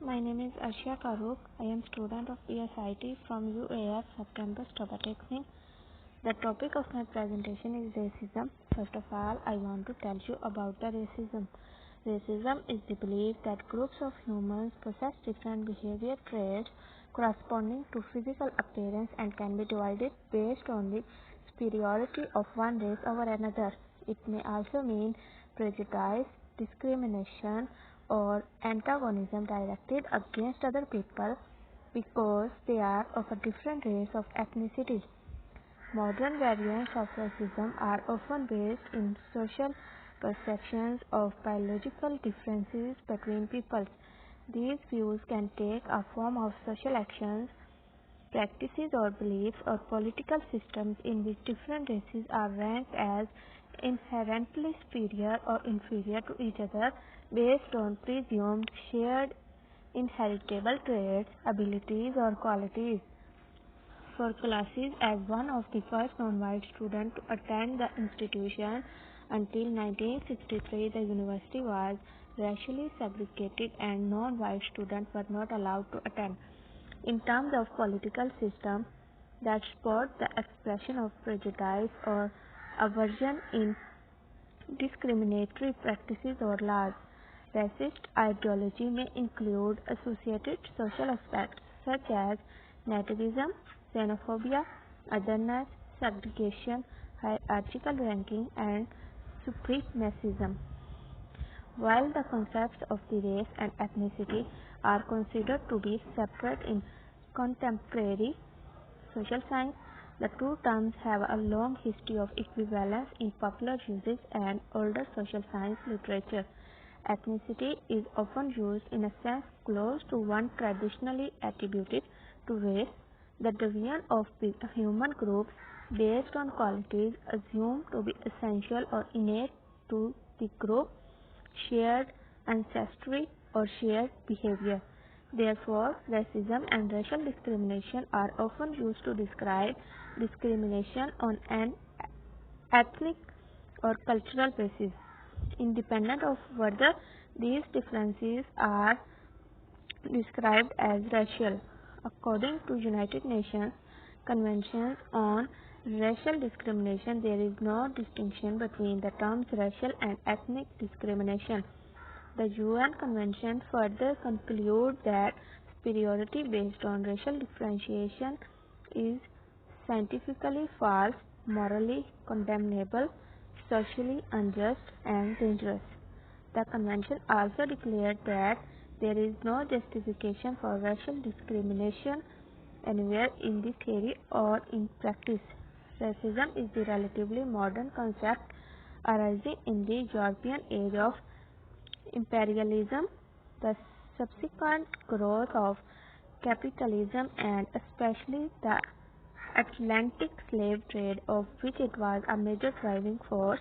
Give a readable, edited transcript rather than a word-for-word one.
My name is Arshia Farooq. I am student of PSIT from UAF September Polytechnic. The topic of my presentation is racism. First of all, I want to tell you about the racism. Racism is the belief that groups of humans possess different behavior traits corresponding to physical appearance and can be divided based on the superiority of one race over another. It may also mean prejudice, discrimination, or antagonism directed against other people because they are of a different race or ethnicity. Modern variants of racism are often based in social perceptions of biological differences between peoples. These views can take a form of social actions, practices or beliefs, or political systems in which different races are ranked as inherently superior or inferior to each other based on presumed shared inheritable traits, abilities, or qualities. For classes, as one of the first non-white students to attend the institution until 1963, the university was racially segregated and non-white students were not allowed to attend. In terms of political system that support the expression of prejudice or aversion in discriminatory practices or laws, racist ideology may include associated social aspects such as nativism, xenophobia, otherness, segregation, hierarchical ranking, and supremacism. While the concepts of the race and ethnicity are considered to be separate in contemporary social science, the two terms have a long history of equivalence in popular usage and older social science literature. Ethnicity is often used in a sense close to one traditionally attributed to race, the division of human groups based on qualities assumed to be essential or innate to the group, shared ancestry, or shared behavior. Therefore, racism and racial discrimination are often used to describe discrimination on an ethnic or cultural basis. Independent of whether these differences are described as racial. According to United Nations Conventions on Racial Discrimination, there is no distinction between the terms racial and ethnic discrimination. The UN Convention further concludes that superiority based on racial differentiation is scientifically false, morally condemnable, socially unjust, and dangerous. The Convention also declared that there is no justification for racial discrimination anywhere in the theory or in practice. Racism is the relatively modern concept arising in the European age of imperialism, the subsequent growth of capitalism, and especially the Atlantic slave trade, of which it was a major driving force.